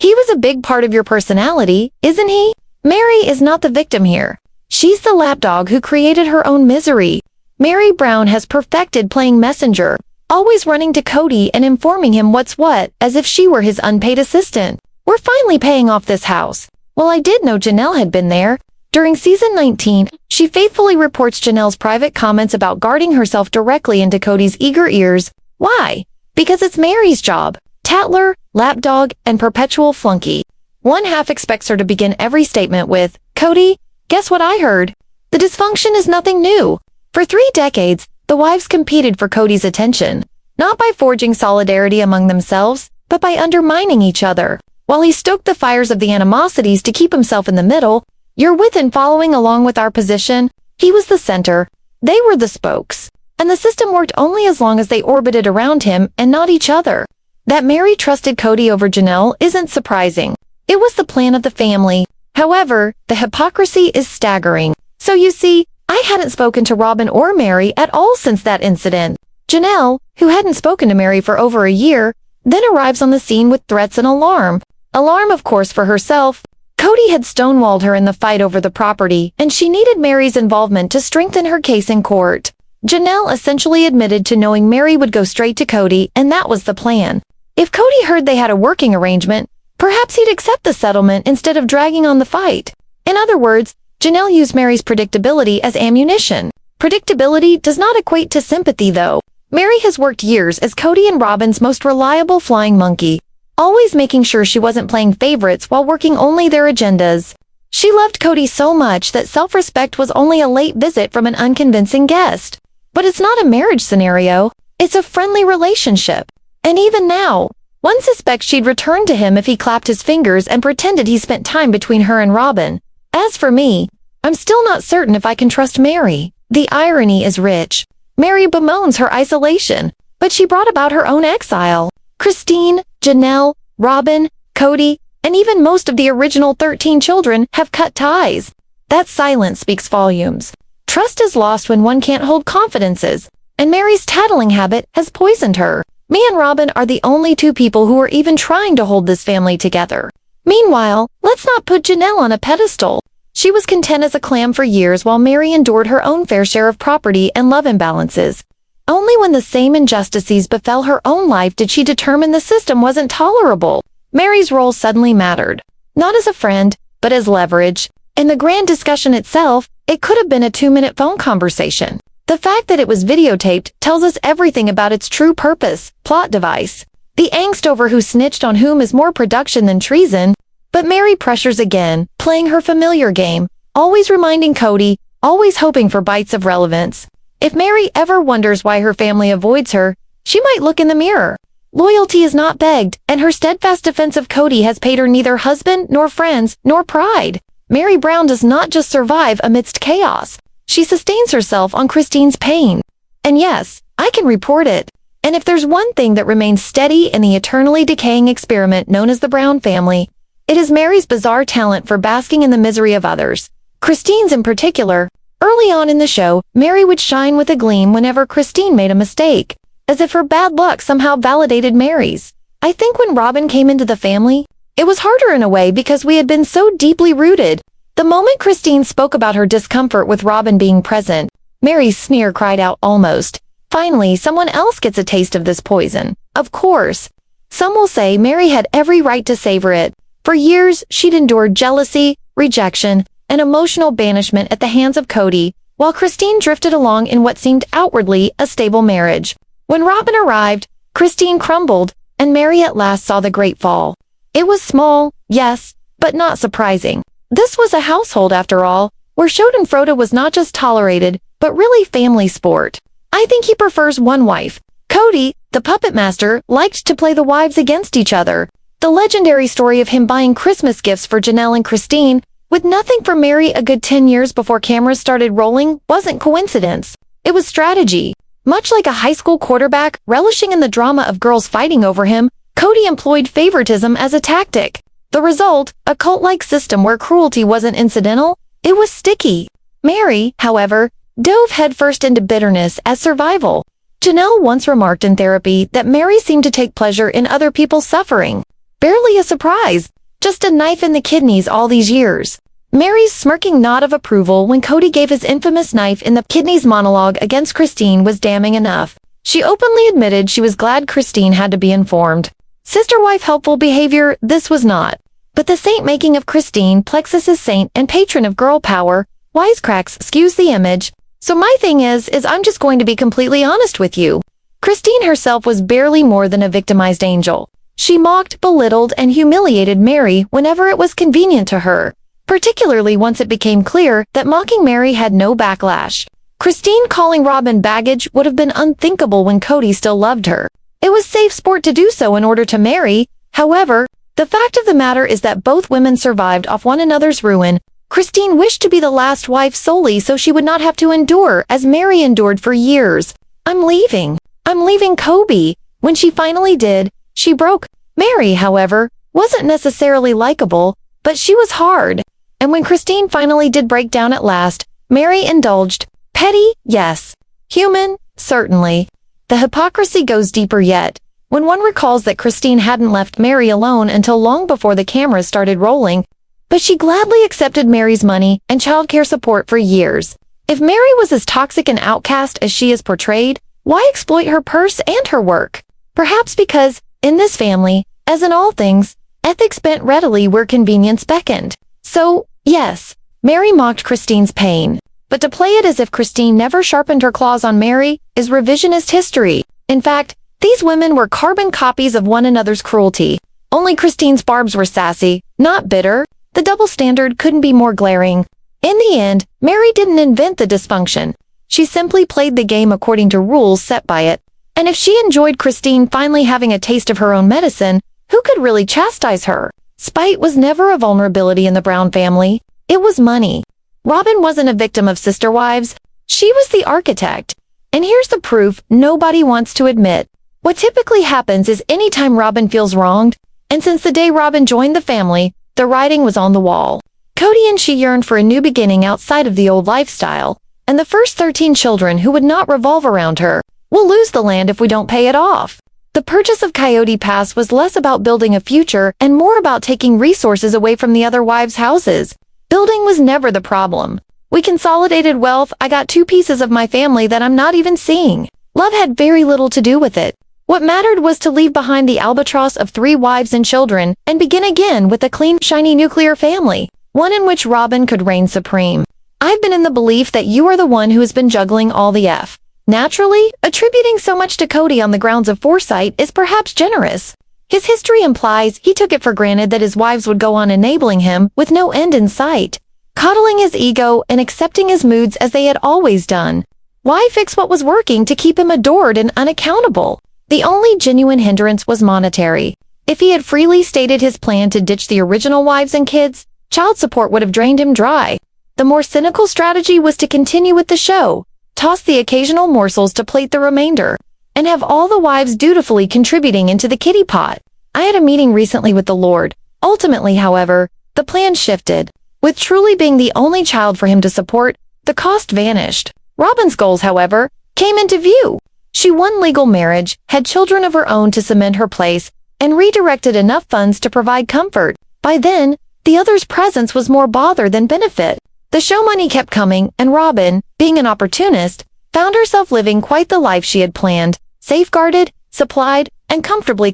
He was a big part of your personality, isn't he? Meri is not the victim here. She's the lapdog who created her own misery. Meri Brown has perfected playing messenger, always running to Kody and informing him what's what, as if she were his unpaid assistant. We're finally paying off this house. Well, I did know Janelle had been there. During season 19, she faithfully reports Janelle's private comments about guarding herself directly into Kody's eager ears. Why? Because it's Meri's job. Tattler, lapdog, and perpetual flunky. One half expects her to begin every statement with, "Kody, guess what I heard?" The dysfunction is nothing new. For 3 decades, the wives competed for Kody's attention, not by forging solidarity among themselves, but by undermining each other. While he stoked the fires of the animosities to keep himself in the middle, you're with and following along with our position, he was the center. They were the spokes. And the system worked only as long as they orbited around him and not each other. That Meri trusted Kody over Janelle isn't surprising. It was the plan of the family. However, the hypocrisy is staggering. So you see, I hadn't spoken to Robyn or Meri at all since that incident. Janelle, who hadn't spoken to Meri for over a year, then arrives on the scene with threats and alarm. Alarm, of course, for herself. Kody had stonewalled her in the fight over the property, and she needed Meri's involvement to strengthen her case in court. Janelle essentially admitted to knowing Meri would go straight to Kody, and that was the plan. If Kody heard they had a working arrangement, perhaps he'd accept the settlement instead of dragging on the fight. In other words, Janelle used Meri's predictability as ammunition. Predictability does not equate to sympathy, though. Meri has worked years as Kody and Robyn's most reliable flying monkey, always making sure she wasn't playing favorites while working only their agendas. She loved Kody so much that self-respect was only a late visit from an unconvincing guest. But it's not a marriage scenario, it's a friendly relationship. And even now, one suspects she'd return to him if he clapped his fingers and pretended he spent time between her and Robyn. As for me, I'm still not certain if I can trust Meri. The irony is rich. Meri bemoans her isolation, but she brought about her own exile. Christine, Janelle, Robyn, Kody, and even most of the original 13 children have cut ties. That silence speaks volumes. Trust is lost when one can't hold confidences, and Meri's tattling habit has poisoned her. Me and Robyn are the only 2 people who are even trying to hold this family together. Meanwhile, let's not put Janelle on a pedestal. She was content as a clam for years while Meri endured her own fair share of property and love imbalances. Only when the same injustices befell her own life did she determine the system wasn't tolerable. Meri's role suddenly mattered, not as a friend, but as leverage. In the grand discussion itself, it could have been a 2-minute phone conversation. The fact that it was videotaped tells us everything about its true purpose, plot device. The angst over who snitched on whom is more production than treason. But Meri pressures again, playing her familiar game, always reminding Kody, always hoping for bites of relevance. If Meri ever wonders why her family avoids her, she might look in the mirror. Loyalty is not begged, and her steadfast defense of Kody has paid her neither husband, nor friends, nor pride. Meri Brown does not just survive amidst chaos. She sustains herself on Christine's pain. And yes, I can report it. And if there's one thing that remains steady in the eternally decaying experiment known as the Brown family, it is Meri's bizarre talent for basking in the misery of others. Christine's in particular. Early on in the show, Meri would shine with a gleam whenever Christine made a mistake, as if her bad luck somehow validated Meri's. I think when Robyn came into the family, it was harder in a way because we had been so deeply rooted. The moment Christine spoke about her discomfort with Robyn being present, Meri's sneer cried out almost. Finally, someone else gets a taste of this poison. Of course. Some will say Meri had every right to savor it. For years, she'd endured jealousy, rejection, and emotional banishment at the hands of Kody, while Christine drifted along in what seemed outwardly a stable marriage. When Robyn arrived, Christine crumbled, and Meri at last saw the great fall. It was small, yes, but not surprising. This was a household, after all, where schadenfreude was not just tolerated, but really family sport. I think he prefers one wife. Kody, the puppet master, liked to play the wives against each other. The legendary story of him buying Christmas gifts for Janelle and Christine, with nothing for Meri a good 10 years before cameras started rolling, wasn't coincidence. It was strategy. Much like a high school quarterback relishing in the drama of girls fighting over him, Kody employed favoritism as a tactic. The result, a cult-like system where cruelty wasn't incidental, it was sticky. Meri, however, dove headfirst into bitterness as survival. Janelle once remarked in therapy that Meri seemed to take pleasure in other people's suffering. Barely a surprise. Just a knife in the kidneys all these years. Meri's smirking nod of approval when Kody gave his infamous knife in the kidneys monologue against Christine was damning enough. She openly admitted she was glad Christine had to be informed. Sister-wife helpful behavior, this was not. But the saint-making of Christine, Plexus's saint and patron of girl power, wisecracks skews the image. So my thing is I'm just going to be completely honest with you. Christine herself was barely more than a victimized angel. She mocked, belittled, and humiliated Meri whenever it was convenient to her, particularly once it became clear that mocking Meri had no backlash. Christine calling Robyn baggage would have been unthinkable when Kody still loved her. It was safe sport to do so in order to Meri. However, the fact of the matter is that both women survived off one another's ruin. Christine wished to be the last wife solely so she would not have to endure as Meri endured for years. I'm leaving Kody. When she finally did, she broke. Meri, however, wasn't necessarily likable, but she was hard. And when Christine finally did break down at last, Meri indulged. Petty, yes. Human, certainly. The hypocrisy goes deeper yet. When one recalls that Christine hadn't left Meri alone until long before the cameras started rolling, but she gladly accepted Meri's money and childcare support for years. If Meri was as toxic an outcast as she is portrayed, why exploit her purse and her work? Perhaps because, in this family, as in all things, ethics bent readily where convenience beckoned. So, yes, Meri mocked Christine's pain. But to play it as if Christine never sharpened her claws on Meri is revisionist history. In fact, these women were carbon copies of one another's cruelty. Only Christine's barbs were sassy, not bitter. The double standard couldn't be more glaring. In the end, Meri didn't invent the dysfunction. She simply played the game according to rules set by it. And if she enjoyed Christine finally having a taste of her own medicine, who could really chastise her? Spite was never a vulnerability in the Brown family. It was money. Robyn wasn't a victim of sister wives. She was the architect. And here's the proof nobody wants to admit. What typically happens is anytime Robyn feels wronged, and since the day Robyn joined the family, the writing was on the wall. Kody and she yearned for a new beginning outside of the old lifestyle, and the first 13 children who would not revolve around her will lose the land if we don't pay it off. The purchase of Coyote Pass was less about building a future and more about taking resources away from the other wives' houses. Building was never the problem. We consolidated wealth. I got 2 pieces of my family that I'm not even seeing. Love had very little to do with it. What mattered was to leave behind the albatross of 3 wives and children and begin again with a clean, shiny nuclear family, one in which Robyn could reign supreme. I've been in the belief that you are the one who has been juggling all the F. Naturally, attributing so much to Kody on the grounds of foresight is perhaps generous. His history implies he took it for granted that his wives would go on enabling him with no end in sight, coddling his ego and accepting his moods as they had always done. Why fix what was working to keep him adored and unaccountable? The only genuine hindrance was monetary. If he had freely stated his plan to ditch the original wives and kids, child support would have drained him dry. The more cynical strategy was to continue with the show, toss the occasional morsels to plate the remainder, and have all the wives dutifully contributing into the kitty pot. I had a meeting recently with the Lord. Ultimately, however, the plan shifted. With truly being the only child for him to support, the cost vanished. Robyn's goals, however, came into view. She won legal marriage, had children of her own to cement her place, and redirected enough funds to provide comfort. By then, the other's presence was more bother than benefit. The show money kept coming, and Robyn, being an opportunist, found herself living quite the life she had planned, safeguarded, supplied, and comfortably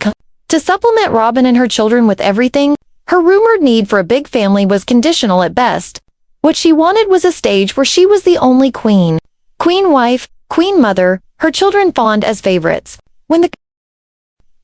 to supplement Robyn and her children with everything. Her rumored need for a big family was conditional at best. What she wanted was a stage where she was the only queen. Queen wife, queen mother, her children fond as favorites. When the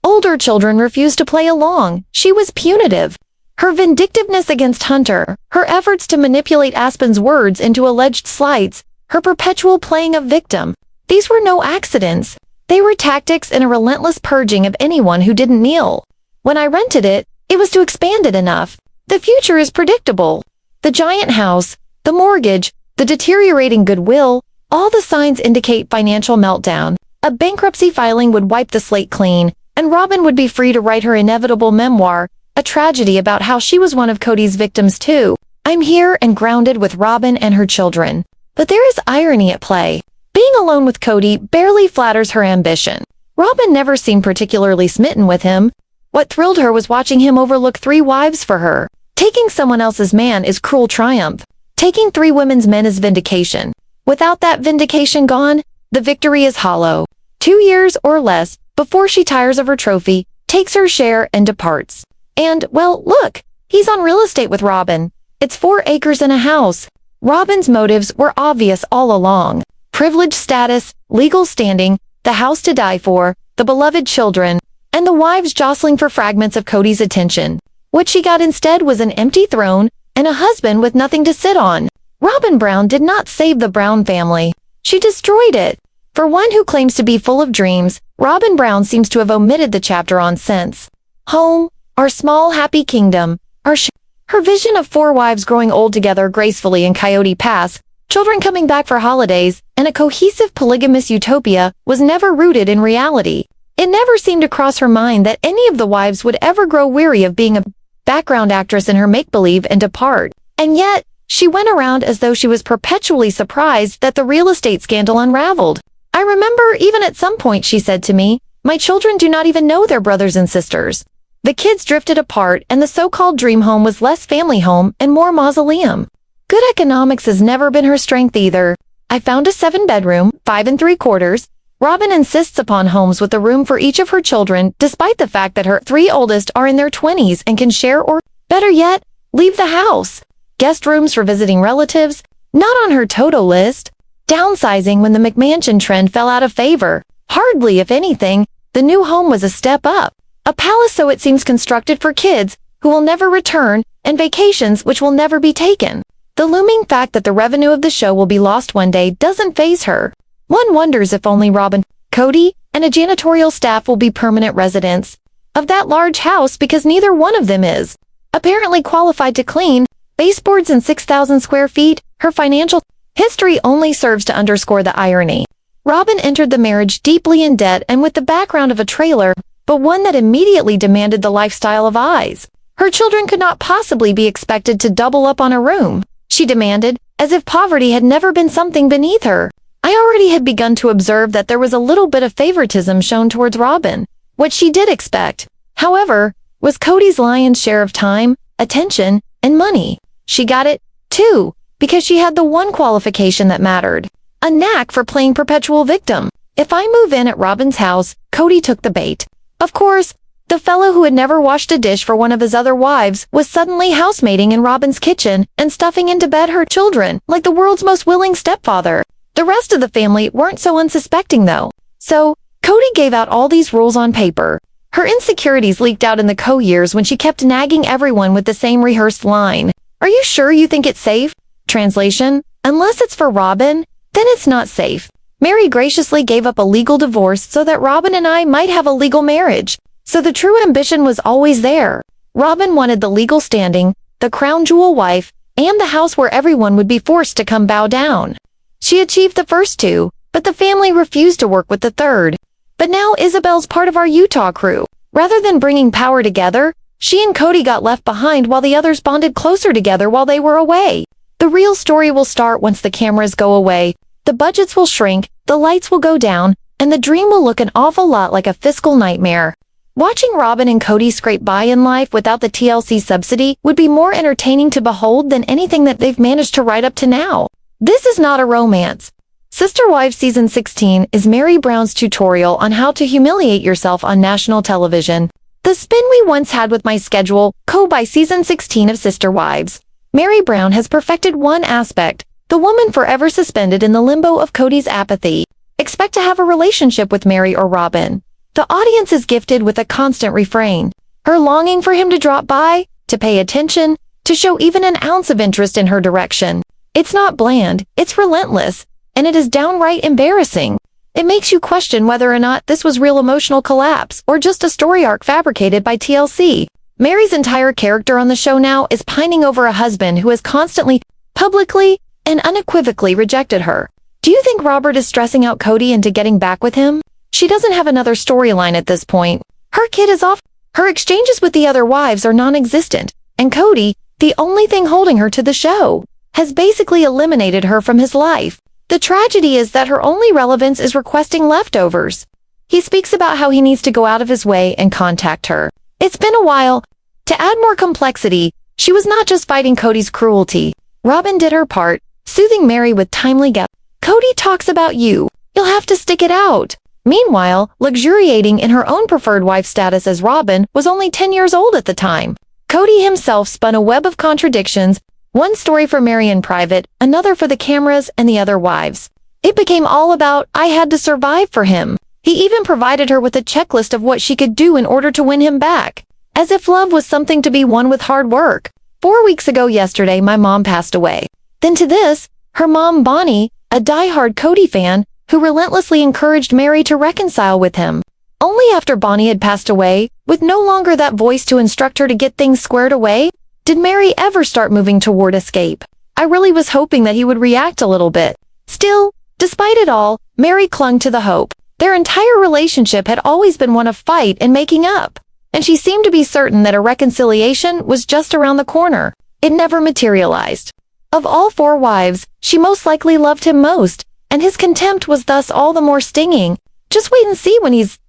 older children refused to play along, she was punitive. Her vindictiveness against Hunter, her efforts to manipulate Aspen's words into alleged slights, her perpetual playing of victim. These were no accidents. They were tactics and a relentless purging of anyone who didn't kneel. When I rented it, it was to expand it enough. The future is predictable. The giant house, the mortgage, the deteriorating goodwill, all the signs indicate financial meltdown. A bankruptcy filing would wipe the slate clean, and Robyn would be free to write her inevitable memoir, a tragedy about how she was one of Kody's victims too. I'm here and grounded with Robyn and her children. But there is irony at play. Being alone with Kody barely flatters her ambition. Robyn never seemed particularly smitten with him. What thrilled her was watching him overlook 3 wives for her. Taking someone else's man is cruel triumph. Taking 3 women's men is vindication. Without that vindication gone, the victory is hollow. 2 years or less before she tires of her trophy, takes her share and departs. And, well, look, he's on real estate with Robyn. It's 4 acres and a house. Robyn's motives were obvious all along. Privileged status, legal standing, the house to die for, the beloved children, and the wives jostling for fragments of Kody's attention. What she got instead was an empty throne and a husband with nothing to sit on. Robyn Brown did not save the Brown family. She destroyed it. For one who claims to be full of dreams, Robyn Brown seems to have omitted the chapter on sense. Home, our small happy kingdom, her vision of 4 wives growing old together gracefully in Coyote Pass, children coming back for holidays, and a cohesive polygamous utopia was never rooted in reality. It never seemed to cross her mind that any of the wives would ever grow weary of being a background actress in her make-believe and depart. And yet, she went around as though she was perpetually surprised that the real estate scandal unraveled. I remember even at some point she said to me, "My children do not even know their brothers and sisters." The kids drifted apart and the so-called dream home was less family home and more mausoleum. Good economics has never been her strength either. I found a 7-bedroom, 5 3/4. Robyn insists upon homes with a room for each of her children despite the fact that her 3 oldest are in their 20s and can share or, better yet, leave the house. Guest rooms for visiting relatives, not on her Toto list. Downsizing when the McMansion trend fell out of favor. Hardly, if anything, the new home was a step up. A palace so it seems constructed for kids who will never return and vacations which will never be taken. The looming fact that the revenue of the show will be lost one day doesn't faze her. One wonders if only Robyn, Kody, and a janitorial staff will be permanent residents of that large house because neither one of them is apparently qualified to clean. Baseboards and 6,000 square feet, her financial history only serves to underscore the irony. Robyn entered the marriage deeply in debt and with the background of a trailer, but one that immediately demanded the lifestyle of eyes. Her children could not possibly be expected to double up on a room, she demanded, as if poverty had never been something beneath her. I already had begun to observe that there was a little bit of favoritism shown towards Robyn. What she did expect, however, was Kody's lion's share of time, attention, and money. She got it, too, because she had the one qualification that mattered, a knack for playing perpetual victim. If I move in at Robyn's house, Kody took the bait. Of course, the fellow who had never washed a dish for one of his other wives was suddenly housemating in Robyn's kitchen and stuffing into bed her children like the world's most willing stepfather. The rest of the family weren't so unsuspecting though. So, Kody gave out all these rules on paper. Her insecurities leaked out in the co-years when she kept nagging everyone with the same rehearsed line. Are you sure you think it's safe? Translation, unless it's for Robyn, then it's not safe. Meri graciously gave up a legal divorce so that Robyn and I might have a legal marriage. So the true ambition was always there. Robyn wanted the legal standing, the crown jewel wife, and the house where everyone would be forced to come bow down. She achieved the first 2, but the family refused to work with the third. But now Isabel's part of our Utah crew. Rather than bringing power together, she and Kody got left behind while the others bonded closer together while they were away. The real story will start once the cameras go away. The budgets will shrink, the lights will go down, and the dream will look an awful lot like a fiscal nightmare. Watching Robyn and Kody scrape by in life without the TLC subsidy would be more entertaining to behold than anything that they've managed to write up to now. This is not a romance. Sister Wives Season 16 is Meri Brown's tutorial on how to humiliate yourself on national television. The spin we once had with my schedule, by Season 16 of Sister Wives. Meri Brown has perfected one aspect, the woman forever suspended in the limbo of Kody's apathy. Expect to have a relationship with Meri or Robyn. The audience is gifted with a constant refrain. Her longing for him to drop by, to pay attention, to show even an ounce of interest in her direction. It's not bland, it's relentless, and it is downright embarrassing. It makes you question whether or not this was real emotional collapse or just a story arc fabricated by TLC. Meri's entire character on the show now is pining over a husband who has constantly, publicly, and unequivocally rejected her. Do you think Robert is stressing out Kody into getting back with him? She doesn't have another storyline at this point. Her kid is off. Her exchanges with the other wives are non-existent. And Kody, the only thing holding her to the show, has basically eliminated her from his life. The tragedy is that her only relevance is requesting leftovers. He speaks about how he needs to go out of his way and contact her. It's been a while. To add more complexity, she was not just fighting Kody's cruelty. Robyn did her part, soothing Meri with timely guff. Kody talks about you. You'll have to stick it out. Meanwhile, luxuriating in her own preferred wife status as Robyn was only 10 years old at the time. Kody himself spun a web of contradictions, one story for Meri in private, another for the cameras and the other wives. It became all about, I had to survive for him. He even provided her with a checklist of what she could do in order to win him back. As if love was something to be won with hard work. 4 weeks ago yesterday, my mom passed away. Then to this, her mom Bonnie, a die-hard Kody fan, who relentlessly encouraged Meri to reconcile with him. Only after Bonnie had passed away, with no longer that voice to instruct her to get things squared away, did Meri ever start moving toward escape. I really was hoping that he would react a little bit. Still, despite it all, Meri clung to the hope. Their entire relationship had always been one of fight and making up. And she seemed to be certain that a reconciliation was just around the corner. It never materialized. Of all 4 wives, she most likely loved him most, and his contempt was thus all the more stinging. Just wait and see when he's,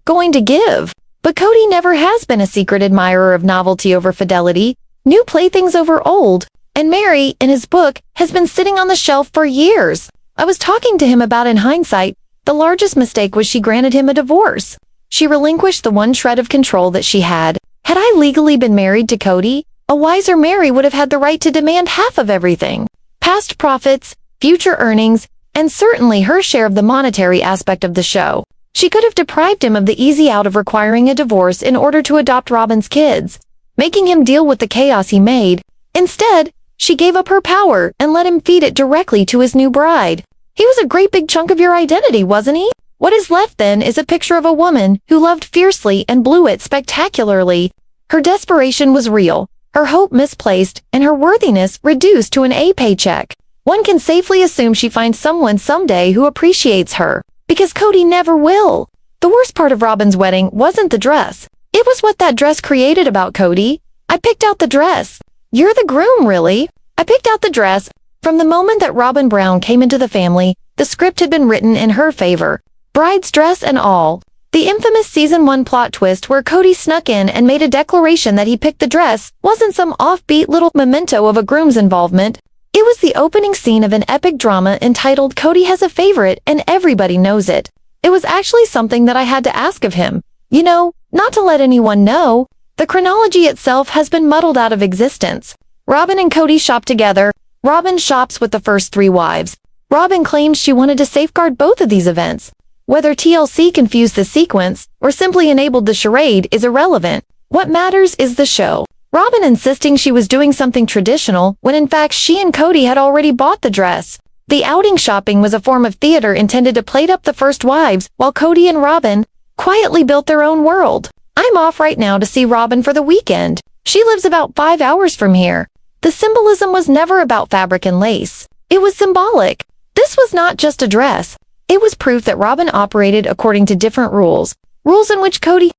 going to give. But Kody never has been a secret admirer of novelty over fidelity, new playthings over old, and Meri, in his book, has been sitting on the shelf for years. I was talking to him about in hindsight, the largest mistake was she granted him a divorce. She relinquished the one shred of control that she had. Had I legally been married to Kody, a wiser Meri would have had the right to demand half of everything. Past profits, future earnings, and certainly her share of the monetary aspect of the show. She could have deprived him of the easy out of requiring a divorce in order to adopt Robyn's kids, making him deal with the chaos he made. Instead, she gave up her power and let him feed it directly to his new bride. He was a great big chunk of your identity, wasn't he? What is left then is a picture of a woman who loved fiercely and blew it spectacularly. Her desperation was real, her hope misplaced, and her worthiness reduced to an A paycheck. One can safely assume she finds someone someday who appreciates her, because Kody never will. The worst part of Robyn's wedding wasn't the dress. It was what that dress created about Kody. I picked out the dress. You're the groom, really. I picked out the dress. From the moment that Robyn Brown came into the family, the script had been written in her favor. Bride's dress and all. The infamous Season 1 plot twist where Kody snuck in and made a declaration that he picked the dress wasn't some offbeat little memento of a groom's involvement. It was the opening scene of an epic drama entitled Kody Has a Favorite and Everybody Knows It. It was actually something that I had to ask of him. Not to let anyone know. The chronology itself has been muddled out of existence. Robyn and Kody shop together. Robyn shops with the first 3 wives. Robyn claims she wanted to safeguard both of these events. Whether TLC confused the sequence or simply enabled the charade is irrelevant. What matters is the show. Robyn insisting she was doing something traditional when in fact she and Kody had already bought the dress. The outing shopping was a form of theater intended to plate up the first wives while Kody and Robyn quietly built their own world. I'm off right now to see Robyn for the weekend. She lives about 5 hours from here. The symbolism was never about fabric and lace. It was symbolic. This was not just a dress. It was proof that Robyn operated according to different rules in which Kody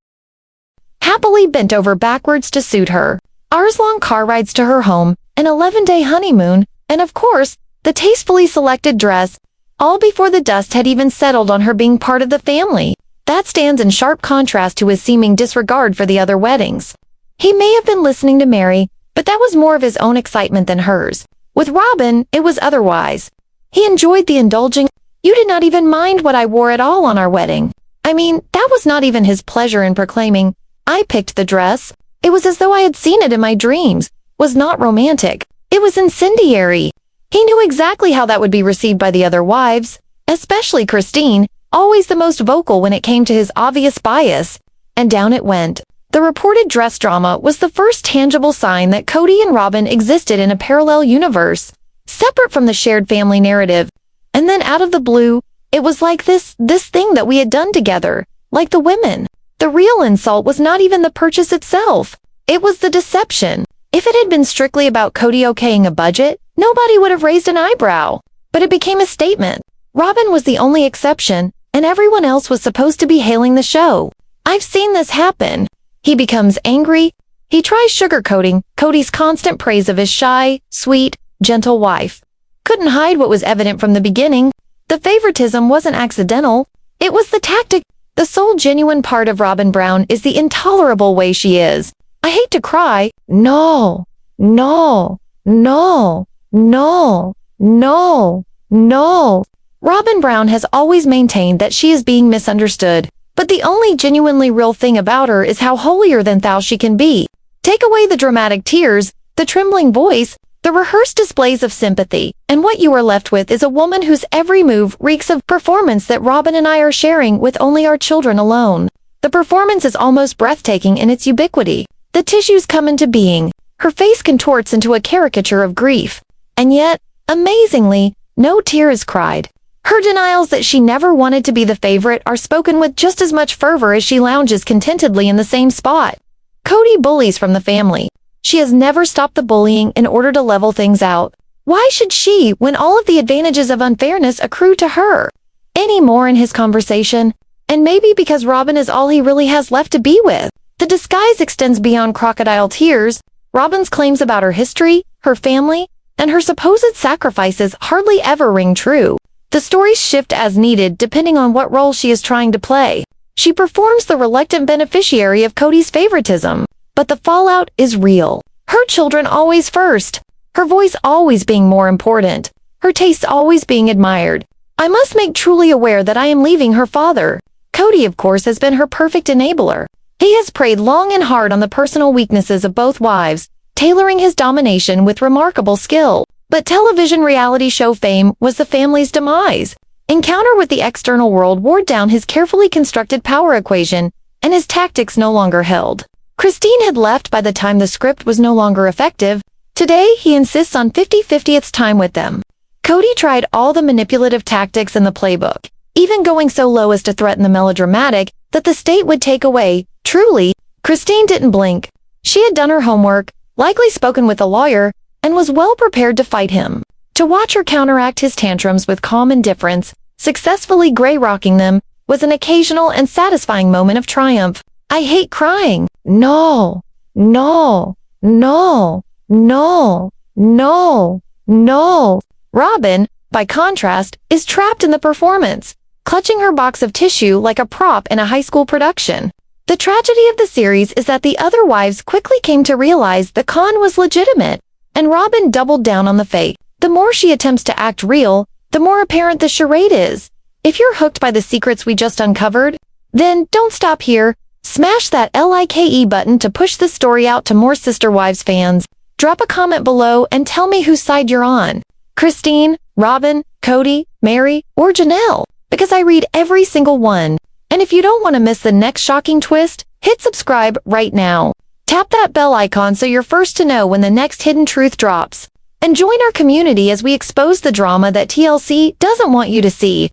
happily bent over backwards to suit her. Hours-long car rides to her home, an 11-day honeymoon, and of course, the tastefully selected dress, all before the dust had even settled on her being part of the family. That stands in sharp contrast to his seeming disregard for the other weddings. He may have been listening to Meri, but that was more of his own excitement than hers. With Robyn, it was otherwise. He enjoyed the indulging. You did not even mind what I wore at all on our wedding. I mean, that was not even his pleasure in proclaiming, I picked the dress. It was as though I had seen it in my dreams. Was not romantic. It was incendiary. He knew exactly how that would be received by the other wives, especially Christine, always the most vocal when it came to his obvious bias. And down it went. The reported dress drama was the first tangible sign that Kody and Robyn existed in a parallel universe, separate from the shared family narrative. And then out of the blue, it was like this thing that we had done together, like the women. The real insult was not even the purchase itself. It was the deception. If it had been strictly about Kody okaying a budget, nobody would have raised an eyebrow. But it became a statement. Robyn was the only exception, and everyone else was supposed to be hailing the show. I've seen this happen. He becomes angry. He tries sugarcoating Kody's constant praise of his shy, sweet, gentle wife. Couldn't hide what was evident from the beginning. The favoritism wasn't accidental. It was the tactic. The sole genuine part of Robyn Brown is the intolerable way she is. I hate to cry. No, no, no, no, no, no. Robyn Brown has always maintained that she is being misunderstood, but the only genuinely real thing about her is how holier than thou she can be. Take away the dramatic tears, the trembling voice, the rehearsed displays of sympathy, and what you are left with is a woman whose every move reeks of performance that Robyn and I are sharing with only our children alone. The performance is almost breathtaking in its ubiquity. The tissues come into being. Her face contorts into a caricature of grief. And yet, amazingly, no tear is cried. Her denials that she never wanted to be the favorite are spoken with just as much fervor as she lounges contentedly in the same spot. Kody bullies from the family. She has never stopped the bullying in order to level things out. Why should she, when all of the advantages of unfairness accrue to her? Any more in his conversation? And maybe because Robyn is all he really has left to be with. The disguise extends beyond crocodile tears. Robyn's claims about her history, her family, and her supposed sacrifices hardly ever ring true. The stories shift as needed depending on what role she is trying to play. She performs the reluctant beneficiary of Kody's favoritism. But the fallout is real. Her children always first. Her voice always being more important. Her tastes always being admired. I must make truly aware that I am leaving her father. Kody, of course, has been her perfect enabler. He has preyed long and hard on the personal weaknesses of both wives, tailoring his domination with remarkable skill. But television reality show fame was the family's demise. Encounter with the external world wore down his carefully constructed power equation, and his tactics no longer held. Christine had left by the time the script was no longer effective. Today, he insists on 50/50th time with them. Kody tried all the manipulative tactics in the playbook, even going so low as to threaten the melodramatic that the state would take away. Truly, Christine didn't blink. She had done her homework, likely spoken with a lawyer, and was well prepared to fight him. To watch her counteract his tantrums with calm indifference, successfully gray-rocking them, was an occasional and satisfying moment of triumph. I hate crying. No, no, no, no, no, no. Robyn, by contrast, is trapped in the performance, clutching her box of tissue like a prop in a high school production. The tragedy of the series is that the other wives quickly came to realize the con was legitimate, and Robyn doubled down on the fake. The more she attempts to act real, the more apparent the charade is. If you're hooked by the secrets we just uncovered, then don't stop here. Smash that like button to push this story out to more Sister Wives fans. Drop a comment below and tell me whose side you're on. Christine, Robyn, Kody, Meri, or Janelle, because I read every single one. And if you don't want to miss the next shocking twist, hit subscribe right now. Tap that bell icon so you're first to know when the next hidden truth drops. And join our community as we expose the drama that TLC doesn't want you to see.